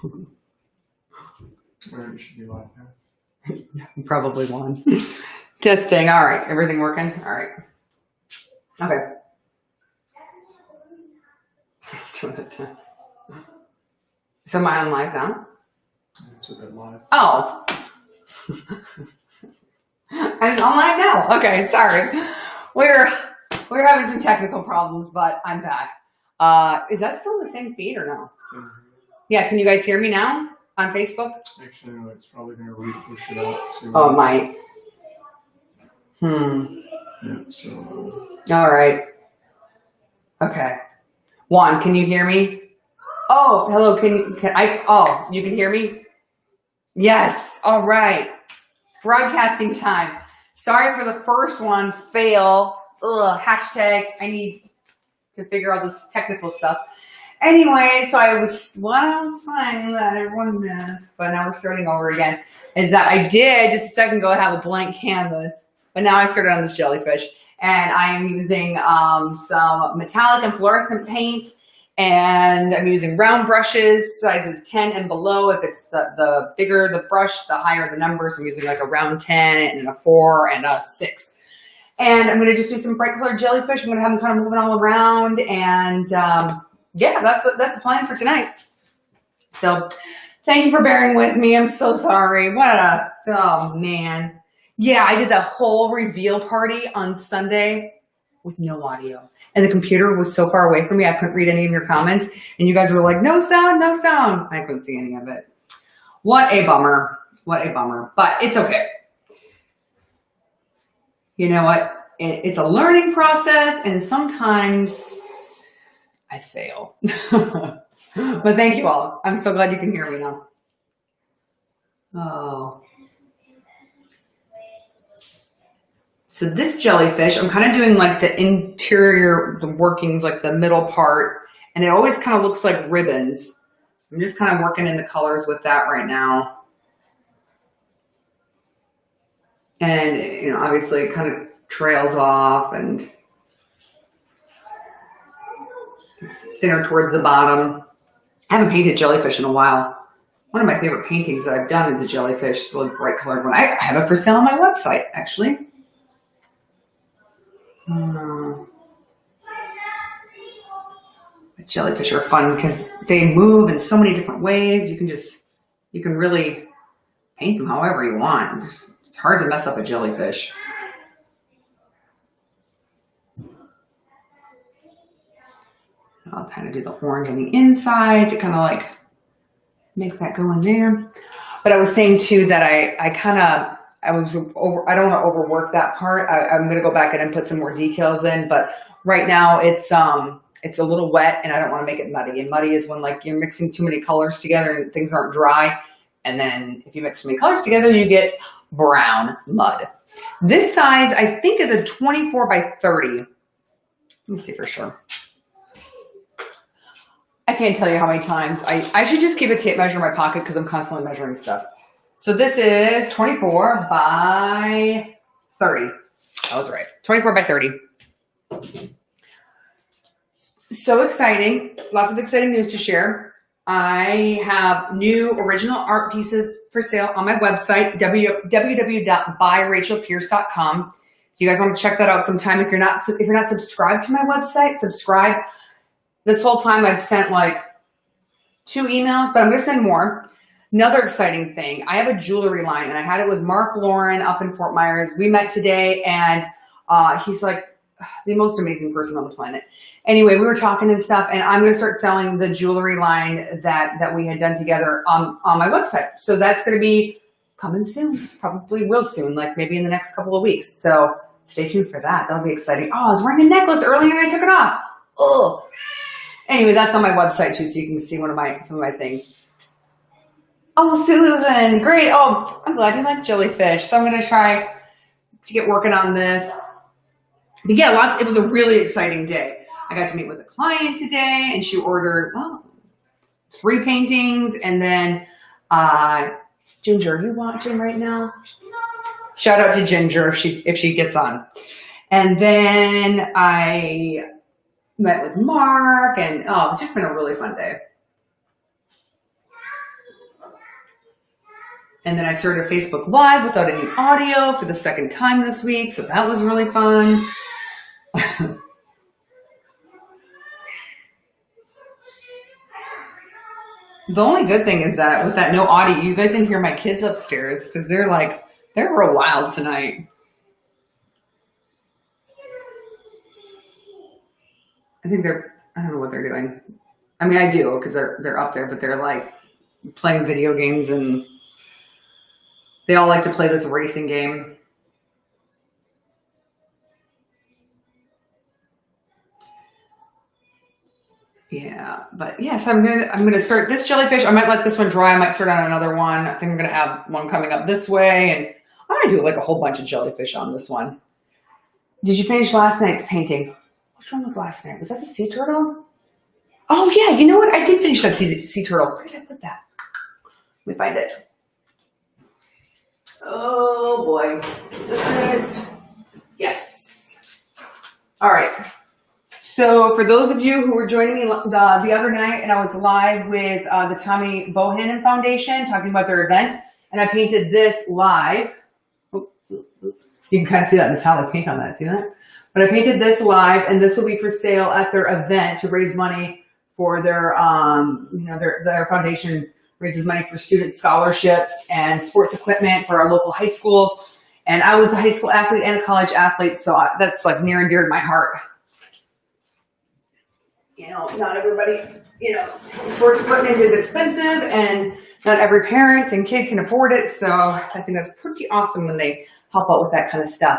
You should be live now. Probably one. Testing. All right. Everything working? All right. Okay. Let's do it. So am I on live now? So they're live. Oh. I'm on live now. Okay. Sorry. We're having some technical problems, but I'm back. Is that still the same feed or no? Yeah. Can you guys hear me now on Facebook? Actually, no. It's probably going to re-push it out to. Oh, it might. Yeah. So. All right. Okay. Juan, can you hear me? Oh, hello. You can hear me? Yes. All right. Broadcasting time. Sorry for the first one. Fail. Ugh. Hashtag. I need to figure out this technical stuff. Anyway, so what I was saying that everyone missed, but now we're starting over again, is that I did just a second ago have a blank canvas, but now I started on this jellyfish. And I am using some metallic and fluorescent paint, and I'm using round brushes, sizes 10 and below. If it's the bigger the brush, the higher the numbers. I'm using like a round 10 and a 4 and a 6. And I'm going to just do some bright colored jellyfish. I'm going to have them kind of moving all around. And yeah, that's the plan for tonight. So thank you for bearing with me. I'm so sorry. Oh man. Yeah, I did the whole reveal party on Sunday with no audio. And the computer was so far away from me, I couldn't read any of your comments. And you guys were like, no sound, no sound. I couldn't see any of it. What a bummer. What a bummer. But it's okay. You know what? It's a learning process, and sometimes I fail. But thank you all. I'm so glad you can hear me now. Oh. So this jellyfish, I'm kind of doing like the interior, the workings, like the middle part, and it always kind of looks like ribbons. I'm just kind of working in the colors with that right now. And, you know, obviously it kind of trails off and it's thinner towards the bottom. I haven't painted jellyfish in a while. One of my favorite paintings that I've done is a jellyfish, the bright colored one. I have it for sale on my website, actually. Jellyfish are fun because they move in so many different ways. You can really paint them however you want. It's hard to mess up a jellyfish. I'll kind of do the orange on the inside to kind of like make that go in there. But I was saying too that I don't want to overwork that part. I'm going to go back in and put some more details in, but right now it's a little wet and I don't want to make it muddy. And muddy is when like you're mixing too many colors together and things aren't dry. And then if you mix too many colors together, you get brown mud. This size I think is a 24 by 30. Let me see for sure. I can't tell you how many times I should just keep a tape measure in my pocket because I'm constantly measuring stuff. So this is 24 by 30. I was right. 24 by 30. So exciting. Lots of exciting news to share. I have new original art pieces for sale on my website, www.byrachelpierce.com. If you guys want to check that out sometime, if you're not subscribed to my website, subscribe. This whole time I've sent like 2 emails, but I'm going to send more. Another exciting thing, I have a jewelry line and I had it with Mark Lauren up in Fort Myers. We met today and he's like the most amazing person on the planet. Anyway, we were talking and stuff and I'm going to start selling the jewelry line that we had done together on my website. So that's going to be coming soon, probably real soon, like maybe in the next couple of weeks. So stay tuned for that. That'll be exciting. Oh, I was wearing a necklace earlier and I took it off. Oh. Anyway, that's on my website too, so you can see some of my things. Oh, Susan, great. Oh, I'm glad you like jellyfish. So I'm going to try to get working on this. But yeah, it was a really exciting day. I got to meet with a client today and she ordered 3 paintings. And then Ginger, are you watching right now? Shout out to Ginger if she gets on. And then I met with Mark and it's just been a really fun day. And then I started a Facebook Live without any audio for the second time this week. So that was really fun. The only good thing is that with that no audio, you guys didn't hear my kids upstairs because they're real wild tonight. I think I don't know what they're doing. I mean, I do because they're up there, but they're like playing video games and they all like to play this racing game. Yeah, but yeah, so I'm gonna start this jellyfish. I might let this one dry. I might start on another one. I think I'm gonna have one coming up this way, and I'm gonna do like a whole bunch of jellyfish on this one. Did you finish last night's painting? Which one was last night? Was that the sea turtle? Oh yeah, you know what? I did finish that sea turtle. Where did I put that? Let me find it. Oh boy, is this it? Yes. All right. So for those of you who were joining me the other night, and I was live with the Tommy Bohannon Foundation talking about their event, and I painted this live. Oh, you can kind of see that metallic paint on that. See that? But I painted this live, and this will be for sale at their event to raise money for their, their foundation raises money for student scholarships and sports equipment for our local high schools. And I was a high school athlete and a college athlete, so that's like near and dear to my heart. You know, not everybody, sports equipment is expensive and not every parent and kid can afford it. So I think that's pretty awesome when they help out with that kind of stuff.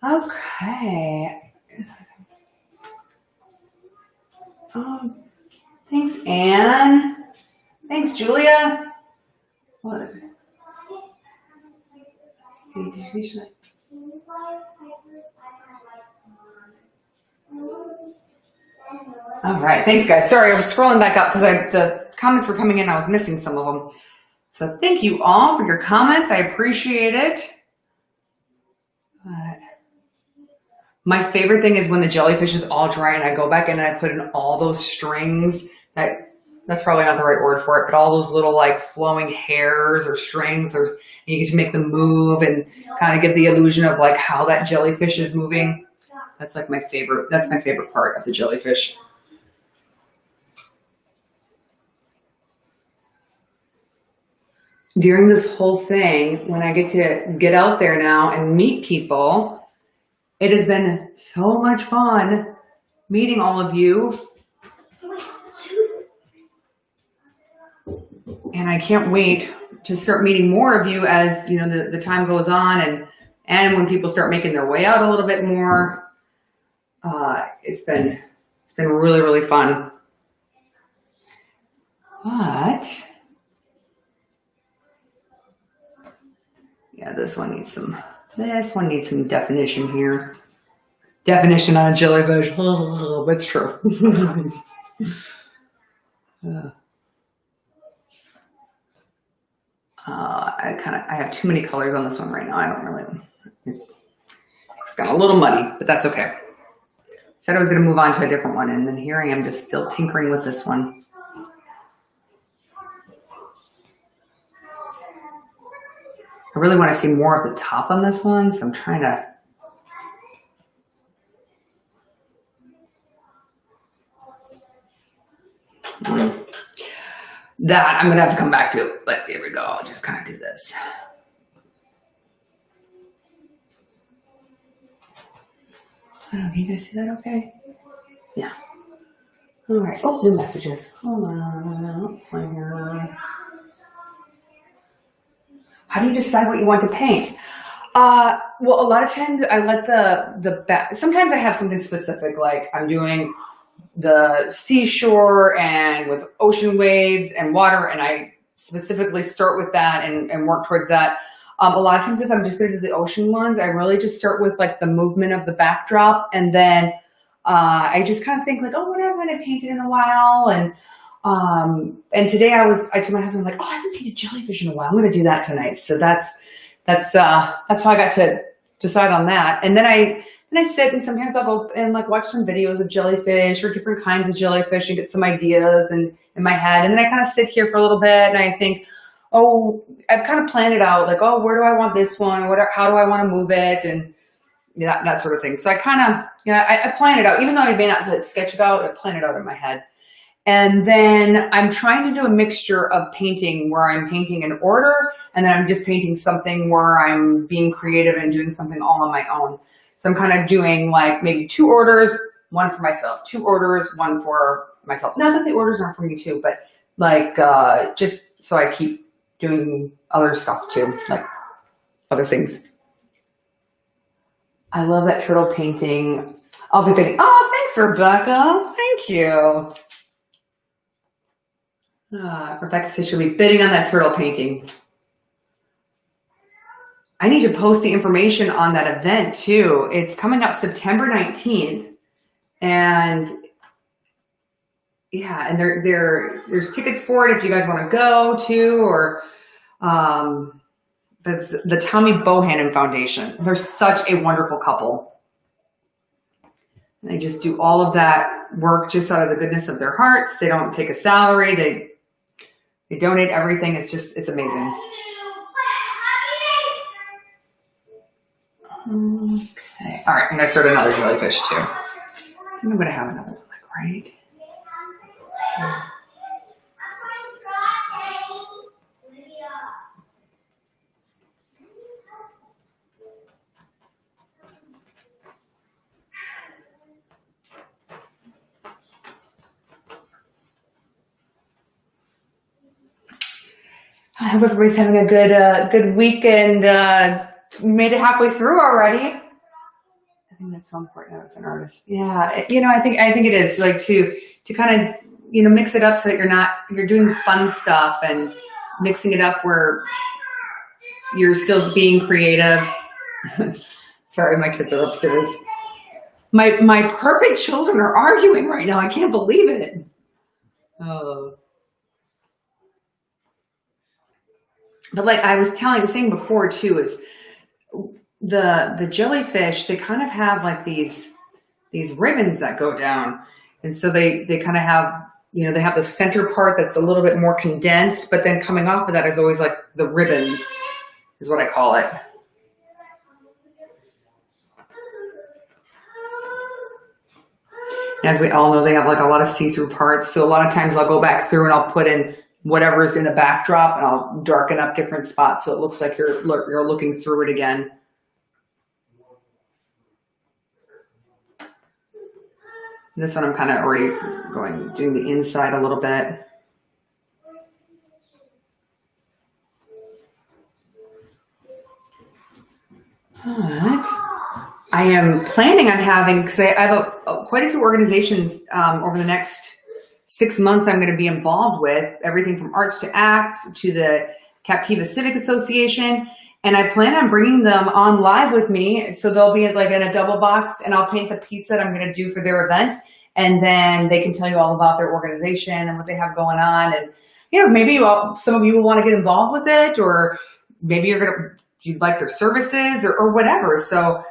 Okay. Thanks, Anne. Thanks, Julia. What? Let's see, all right, thanks guys. Sorry, I was scrolling back up because the comments were coming in. I was missing some of them. So thank you all for your comments. I appreciate it. My favorite thing is when the jellyfish is all dry and I go back in and I put in all those strings. That's probably not the right word for it, but all those little like flowing hairs or strings. And you get to make them move and kind of give the illusion of like how that jellyfish is moving. That's like my favorite. That's my favorite part of the jellyfish. During this whole thing, when I get to get out there now and meet people, it has been so much fun meeting all of you. And I can't wait to start meeting more of you as the time goes on and when people start making their way out a little bit more. It's been really, really fun. But yeah, this one needs some definition here. Definition on a jellyfish. Oh, that's true. I have too many colors on this one right now. I don't really. It's got a little muddy, but that's okay. Said I was going to move on to a different one, and then here I am just still tinkering with this one. I really want to see more of the top on this one, so I'm trying to. That I'm going to have to come back to, but here we go. I'll just kind of do this. Oh, can you guys see that okay? Yeah. All right. Oh, new messages. Hold on. Let's find here. How do you decide what you want to paint? Well, a lot of times I let the back. Sometimes I have something specific, like I'm doing the seashore and with ocean waves and water, and I specifically start with that and work towards that. A lot of times if I'm just going to do the ocean ones, I really just start with like the movement of the backdrop, and then I just kind of think like, oh, what am I going to paint it in a while? And today I told my husband, like, oh, I haven't painted jellyfish in a while. I'm going to do that tonight. So that's how I got to decide on that. And then I sit and sometimes I'll go and like watch some videos of jellyfish or different kinds of jellyfish and get some ideas in my head. And then I kind of sit here for a little bit and I think, oh, I've kind of planned it out, like, oh, where do I want this one? How do I want to move it? And that sort of thing. So I kind of, I plan it out, even though I may not sketch it out, I plan it out in my head. And then I'm trying to do a mixture of painting where I'm painting in order, and then I'm just painting something where I'm being creative and doing something all on my own. So I'm kind of doing like maybe 2 orders, one for myself, 2 orders, one for myself. Not that the orders aren't for me too, but like just so I keep doing other stuff too, like other things. I love that turtle painting. I'll be bidding. Oh, thanks, Rebecca. Thank you. Rebecca says she'll be bidding on that turtle painting. I need to post the information on that event too. It's coming up September 19th. And yeah, and there's tickets for it if you guys want to go too, or that's the Tommy Bohannon Foundation. They're such a wonderful couple. They just do all of that work just out of the goodness of their hearts. They don't take a salary. They donate everything. It's amazing. Okay. All right. I'm going to start another jellyfish too. I think I'm going to have another one, right? I hope everybody's having a good weekend. Made it halfway through already. I think that's so important as an artist. Yeah, I think it is, like to kind of mix it up so that you're doing fun stuff and mixing it up where you're still being creative. Sorry, my kids are upstairs. My perfect children are arguing right now. I can't believe it. Oh. But like I was saying before too, is the jellyfish, they kind of have like these ribbons that go down. And so they kind of have, they have the center part that's a little bit more condensed, but then coming off of that is always like the ribbons is what I call it. As we all know, they have like a lot of see-through parts. So a lot of times I'll go back through and I'll put in whatever's in the backdrop and I'll darken up different spots so it looks like you're looking through it again. This one I'm kind of already doing the inside a little bit. All right. I am planning on having, because I have quite a few organizations over the next 6 months I'm going to be involved with, everything from Arts to Act to the Captiva Civic Association. And I plan on bringing them on live with me. So they'll be like in a double box and I'll paint the piece that I'm going to do for their event. And then they can tell you all about their organization and what they have going on. And, maybe some of you will want to get involved with it, or maybe you'd like their services or whatever. So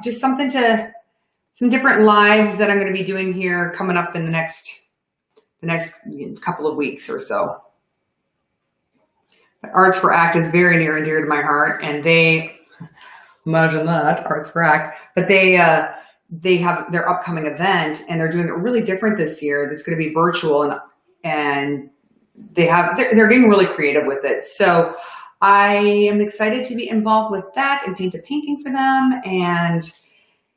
just some different lives that I'm going to be doing here coming up in the next couple of weeks or so. Arts for Act is very near and dear to my heart, and they, imagine that, Arts for Act, but they have their upcoming event and they're doing it really different this year. It's going to be virtual and they're getting really creative with it. So I am excited to be involved with that and paint a painting for them. And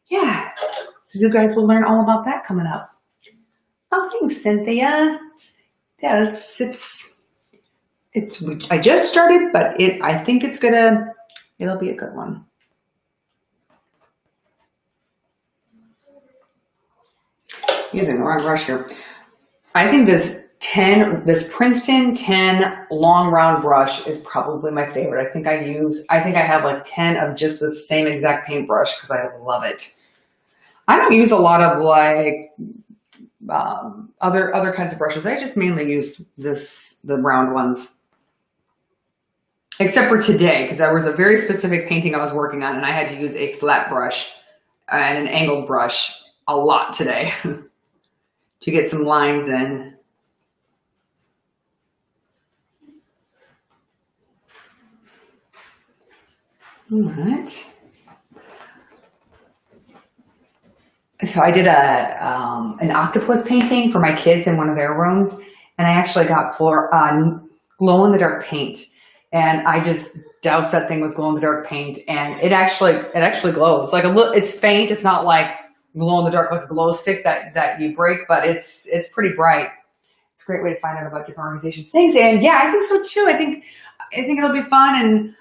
yeah, so you guys will learn all about that coming up. Oh, thanks, Cynthia. Yeah, I just started, but I think it'll be a good one. Using the wrong brush here. I think this Princeton 10 long round brush is probably my favorite. I think I have like 10 of just the same exact paintbrush because I love it. I don't use a lot of like other kinds of brushes. I just mainly use the round ones. Except for today, because there was a very specific painting I was working on and I had to use a flat brush and an angled brush a lot today to get some lines in. All right. So I did an octopus painting for my kids in one of their rooms, and I actually got glow in the dark paint, and I just doused that thing with glow in the dark paint, and it actually glows. Like it's faint. It's not like glow in the dark like a glow stick that you break, but it's pretty bright. It's a great way to find out about different organizations, things, and yeah, I think so too. I think it'll be fun, and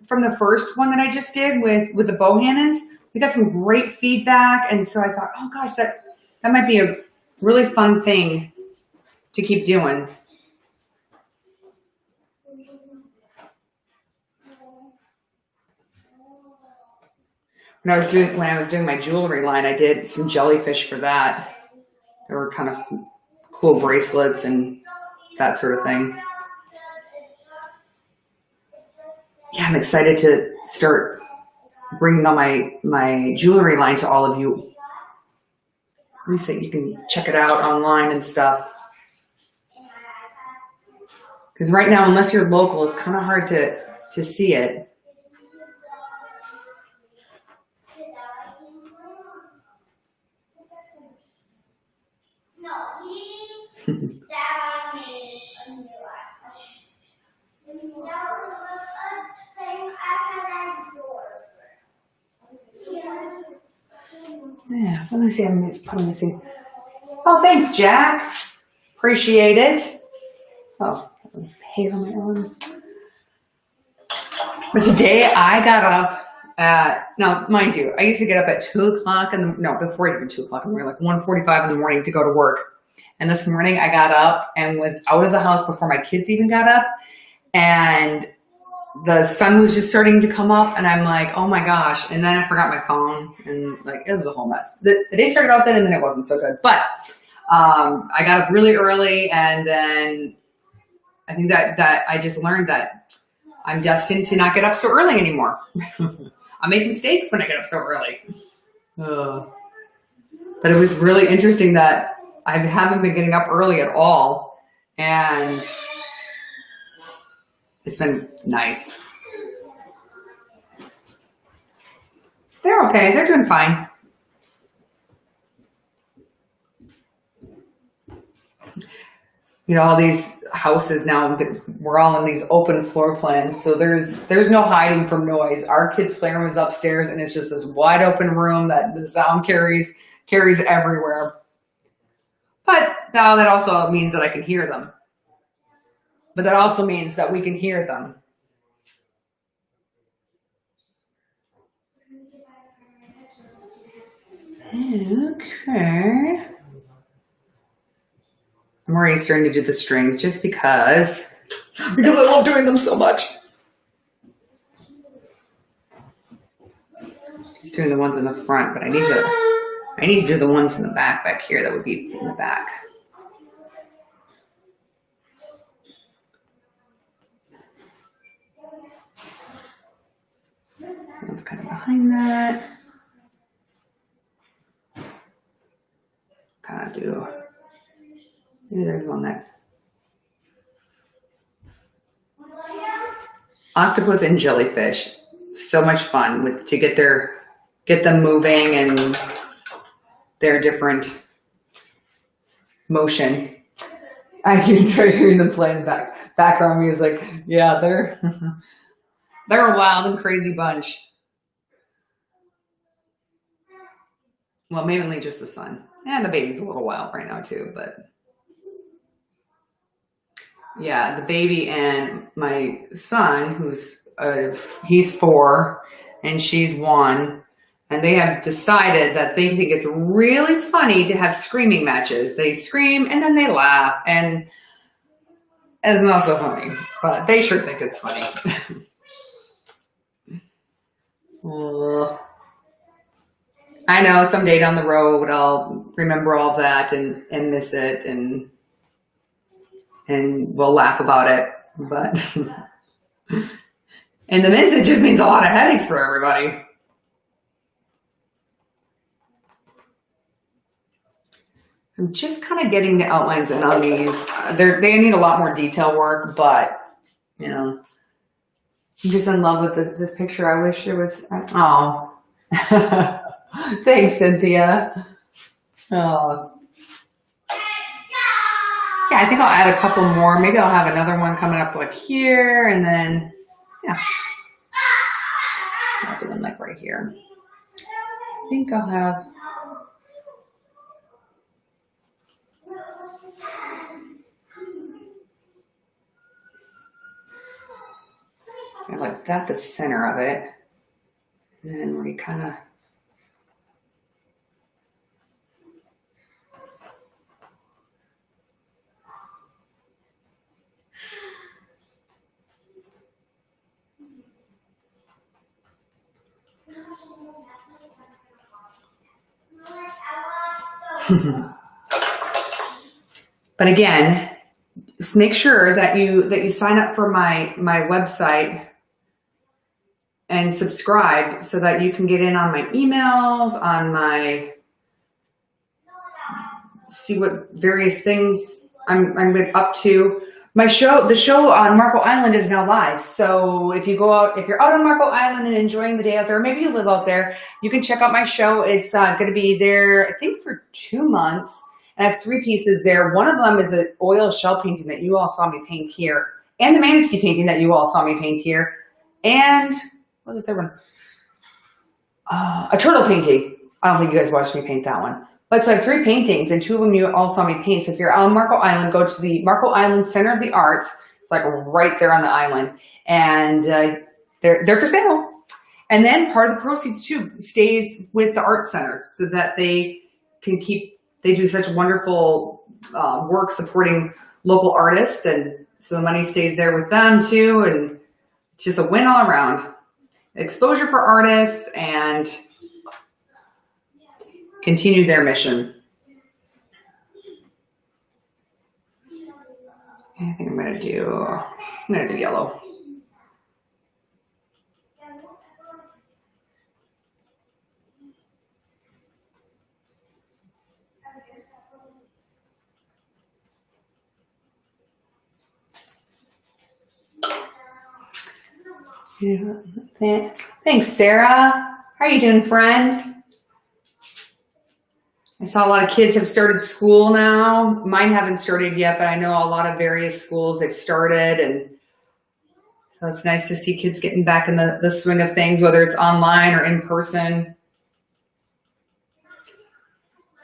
from the first one that I just did with the Bohannons, we got some great feedback, and so I thought, oh gosh, that might be a really fun thing to keep doing. When I was doing my jewelry line, I did some jellyfish for that. They were kind of cool bracelets and that sort of thing. Yeah, I'm excited to start bringing on my jewelry line to all of you. Let me see, you can check it out online and stuff. Because right now, unless you're local, it's kind of hard to see it. Yeah, let me see. I'm missing. Oh, thanks, Jack. Appreciate it. Oh, hair on my arm. But today I got up at, now mind you, I used to get up at 2 o'clock before even 2 o'clock in the morning, like 1:45 in the morning to go to work. And this morning I got up and was out of the house before my kids even got up. And the sun was just starting to come up, and I'm like, oh my gosh. And then I forgot my phone, and like, it was a whole mess. The day started out then, and then it wasn't so good. But I got up really early, and then I think that I just learned that I'm destined to not get up so early anymore. I make mistakes when I get up so early. But it was really interesting that I haven't been getting up early at all, and it's been nice. They're okay. They're doing fine. You know, all these houses now, we're all in these open floor plans, so there's no hiding from noise. Our kids' playroom is upstairs, and it's just this wide open room that the sound carries everywhere. But now that also means that I can hear them. But that also means that we can hear them. Okay. I'm already starting to do the strings just because I love doing them so much. Just doing the ones in the front, but I need to do the ones in the back here that would be in the back. That's kind of behind that. Kind of do. Maybe there's one that. Octopus and jellyfish. So much fun to get them moving and their different motion. I can try hearing them play in the background music. Yeah, they're a wild and crazy bunch. Well, mainly just the son. And the baby's a little wild right now too, but yeah, the baby and my son, he's 4 and she's 1, and they have decided that they think it's really funny to have screaming matches. They scream and then they laugh, and it's not so funny, but they sure think it's funny. I know someday down the road I'll remember all that and miss it and we'll laugh about it. But in the midst, it just means a lot of headaches for everybody. I'm just kind of getting the outlines in on these. They need a lot more detail work, but you know, I'm just in love with this picture. I wish there was, oh. Thanks, Cynthia. Oh. Yeah, I think I'll add a couple more. Maybe I'll have another one coming up like here, and then, yeah. I'll do one like right here. I think I'll have, I like that, the center of it. And then we kind of, but again, just make sure that you sign up for my website and subscribe so that you can get in on my emails, on my, see what various things I'm up to. The show on Marco Island is now live. So if you're out on Marco Island and enjoying the day out there, maybe you live out there, you can check out my show. It's going to be there, I think, for 2 months. And I have 3 pieces there. One of them is an oil shell painting that you all saw me paint here, and the manatee painting that you all saw me paint here. And what was the third one? A turtle painting. I don't think you guys watched me paint that one. But so I have 3 paintings, and 2 of them you all saw me paint. So if you're on Marco Island, go to the Marco Island Center of the Arts. It's like right there on the island. And they're for sale. And then part of the proceeds, too, stays with the art centers so that they can they do such wonderful work supporting local artists. And so the money stays there with them, too. And it's just a win all around. Exposure for artists and continue their mission. I think I'm gonna do yellow. Yeah. Thanks, Sarah. How are you doing, friend? I saw a lot of kids have started school now. Mine haven't started yet, but I know a lot of various schools they've started, and so it's nice to see kids getting back in the swing of things, whether it's online or in person.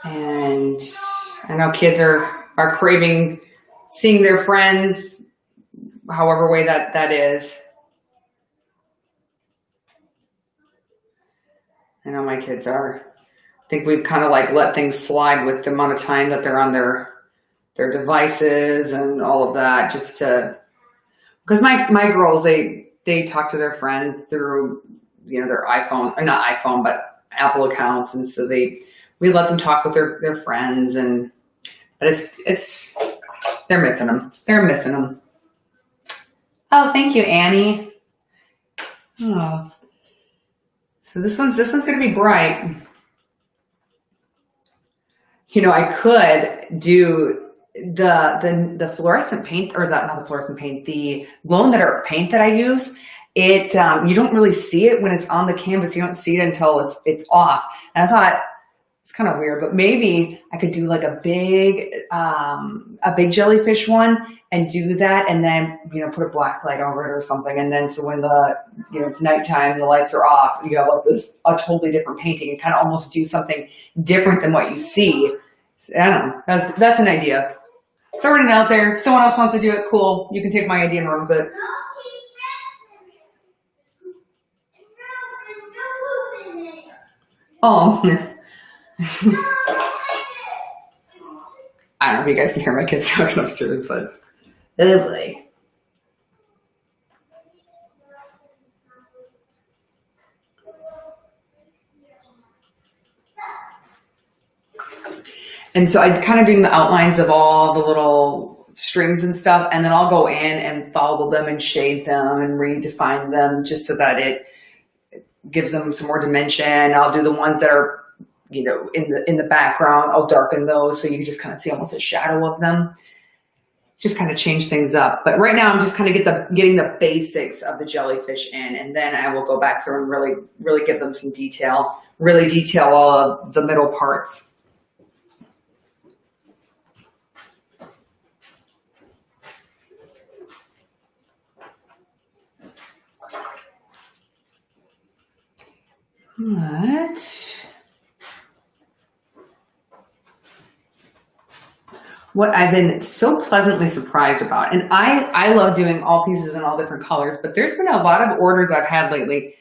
And I know kids are craving seeing their friends, however way that is. I know my kids are. I think we've kind of like let things slide with the amount of time that they're on their devices and all of that, just to, because my girls, they talk to their friends through, their iPhone, or not iPhone, but Apple accounts. And so we let them talk with their friends, but it's, they're missing them. They're missing them. Oh, thank you, Annie. Oh. So this one's going to be bright. I could do the fluorescent paint, or not the fluorescent paint, the glow in the dark paint that I use. It you don't really see it when it's on the canvas. You don't see it until it's off. And I thought it's kind of weird, but maybe I could do like a big jellyfish one and do that, and then put a black light over it or something. And then so when it's nighttime, the lights are off, you have like a totally different painting, and kind of almost do something different than what you see. I don't know. That's an idea. Throwing it out there. If someone else wants to do it, cool. You can take my idea and run with it. Oh. I don't know if you guys can hear my kids talking upstairs, but lovely. And so I'm kind of doing the outlines of all the little strings and stuff, and then I'll go in and follow them and shade them and redefine them just so that it gives them some more dimension. I'll do the ones that are, in the background. I'll darken those so you can just kind of see almost a shadow of them. just kind of change things up. But right now I'm just kind of getting the basics of the jellyfish in, and then I will go back through and really give them some detail, really detail all of the middle parts. What I've been so pleasantly surprised about, and I love doing all pieces in all different colors, but there's been a lot of orders I've had lately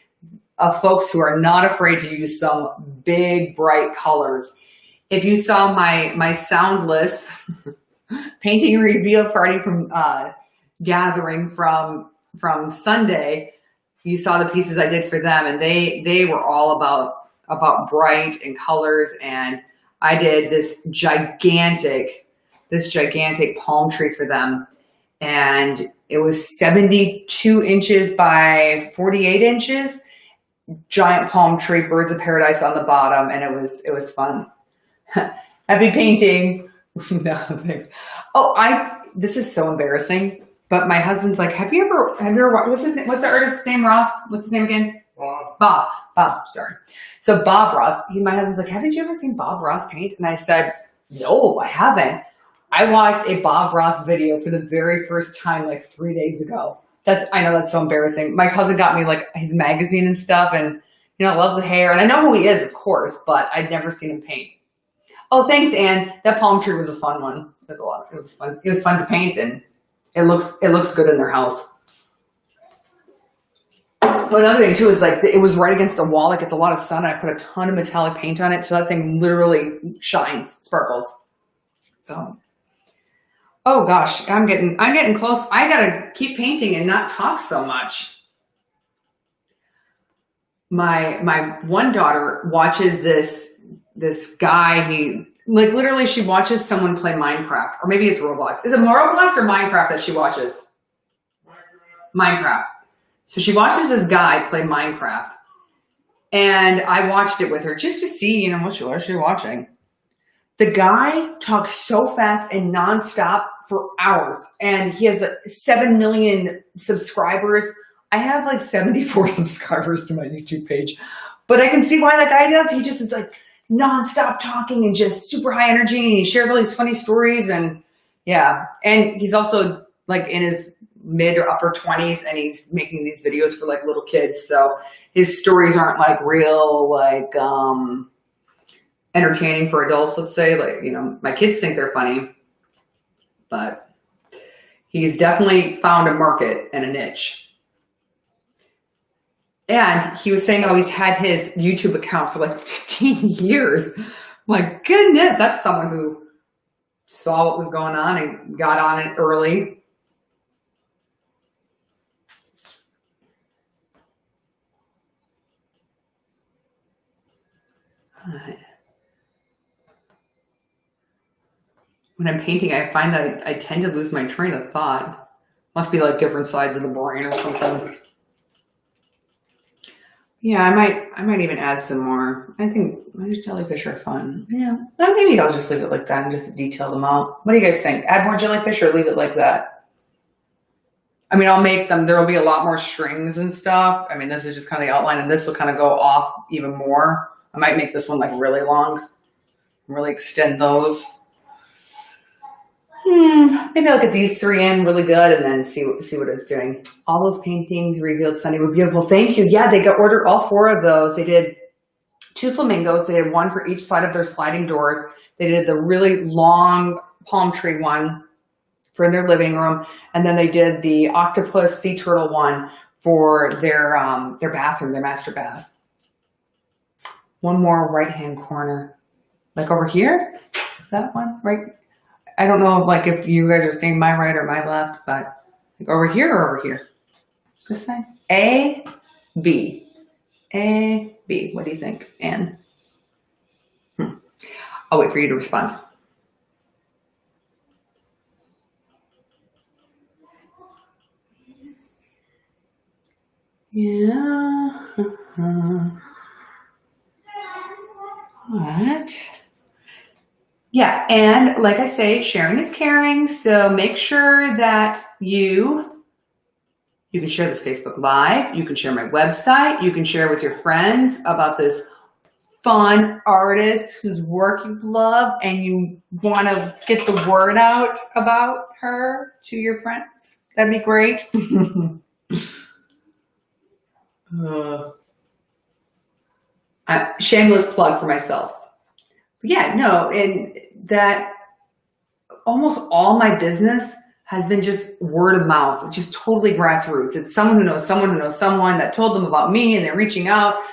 of folks who are not afraid to use some big, bright colors. If you saw my soundless painting reveal party from gathering from Sunday, you saw the pieces I did for them, and they were all about bright and colors. And I did this gigantic palm tree for them, and it was 72 inches by 48 inches, giant palm tree, birds of paradise on the bottom, and it was fun. Happy painting. No, thanks. Oh, this is so embarrassing, but my husband's like, have you ever what's his name? What's the artist's name? Ross? What's his name again? Bob, sorry. So Bob Ross, my husband's like, haven't you ever seen Bob Ross paint? And I said, no, I haven't. I watched a Bob Ross video for the very first time like 3 days ago. I know that's so embarrassing. My cousin got me like his magazine and stuff, and I love the hair, and I know who he is, of course, but I'd never seen him paint. Oh, thanks, Anne. That palm tree was a fun one. It was fun. It was fun to paint, and it looks good in their house. Another thing too is like it was right against a wall. It gets a lot of sun. I put a ton of metallic paint on it, so that thing literally shines, sparkles. So, oh gosh, I'm getting close. I gotta keep painting and not talk so much. My one daughter watches this guy. He literally she watches someone play Minecraft, or maybe it's Roblox. Is it more Roblox or Minecraft that she watches? Minecraft. So she watches this guy play Minecraft, and I watched it with her just to see, what she was watching. The guy talks so fast and nonstop for hours, and he has like 7 million subscribers. I have like 74 subscribers to my YouTube page, but I can see why that guy does. He just is like nonstop talking and just super high energy, and he shares all these funny stories, and yeah. And he's also like in his mid or upper 20s, and he's making these videos for like little kids. So his stories aren't like real, like, entertaining for adults, let's say. Like, my kids think they're funny, but he's definitely found a market and a niche. And he was saying how he's had his YouTube account for like 15 years. My goodness, that's someone who saw what was going on and got on it early. When I'm painting, I find that I tend to lose my train of thought. Must be like different sides of the brain or something. Yeah, I might even add some more. I think these jellyfish are fun. Yeah, well, maybe I'll just leave it like that and just detail them out. What do you guys think? Add more jellyfish or leave it like that? I mean, I'll make them. There will be a lot more strings and stuff. I mean, this is just kind of the outline, and this will kind of go off even more. I might make this one like really long, really extend those. Maybe I'll get these 3 in really good and then see what it's doing. All those paintings revealed Sunday were beautiful. Thank you. Yeah, they got ordered all 4 of those. They did 2 flamingos. They did 1 for each side of their sliding doors. They did the really long palm tree one for their living room, and then they did the octopus sea turtle one for their bathroom, their master bath. One more right-hand corner, like over here. That one, right? I don't know, like if you guys are seeing my right or my left, but like over here or over here. This side. A, B, A, B. What do you think, Anne? I'll wait for you to respond. Yeah. What? yeah, and like I say, sharing is caring. So make sure that you can share this Facebook Live. You can share my website. You can share with your friends about this fun artist whose work you love and you want to get the word out about her to your friends. That'd be great. Shameless plug for myself. But yeah, no, and that almost all my business has been just word of mouth, just totally grassroots. It's someone who knows someone who knows someone that told them about me and they're reaching out.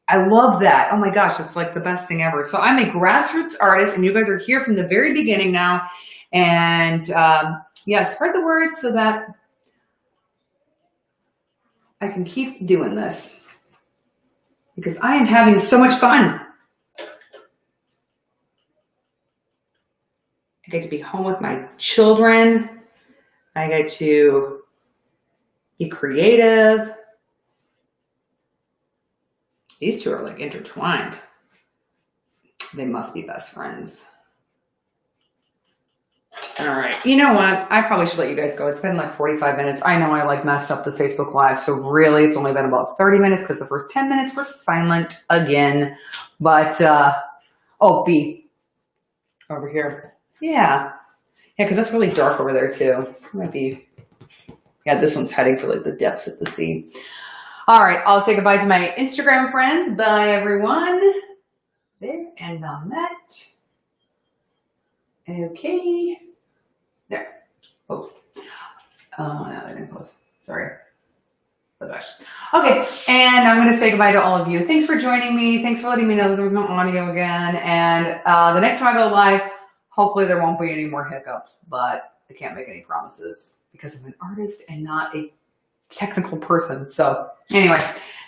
I love that. Oh my gosh, it's like the best thing ever. So I'm a grassroots artist and you guys are here from the very beginning now. And yeah, spread the word so that I can keep doing this because I am having so much fun. I get to be home with my children. I get to be creative. These two are like intertwined. They must be best friends. All right. You know what? I probably should let you guys go. It's been like 45 minutes. I know I like messed up the Facebook Live. So really it's only been about 30 minutes because the first 10 minutes were silent again. But, oh, B over here. Yeah. Yeah, because that's really dark over there too. It might be, yeah, this one's heading for like the depths of the sea. All right, I'll say goodbye to my Instagram friends. Bye, everyone. There, and on that. Okay. There. Post. Oh, no, I didn't post. Sorry. Oh, gosh. Okay, and I'm going to say goodbye to all of you. Thanks for joining me. Thanks for letting me know that there was no audio again. And the next time I go live, hopefully there won't be any more hiccups, but I can't make any promises because I'm an artist and not a technical person. So anyway,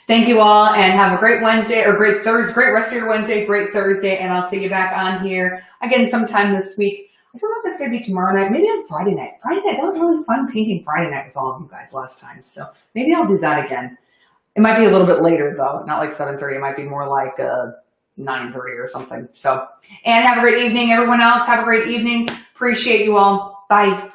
thank you all and have a great Wednesday or great Thursday, great rest of your Wednesday, great Thursday. And I'll see you back on here again sometime this week. I don't know if it's going to be tomorrow night, maybe on Friday night. Friday night, that was really fun painting Friday night with all of you guys last time. So maybe I'll do that again. It might be a little bit later though, not like 7:30. It might be more like 9:30 or something. So, and have a great evening. Everyone else, have a great evening. Appreciate you all. Bye.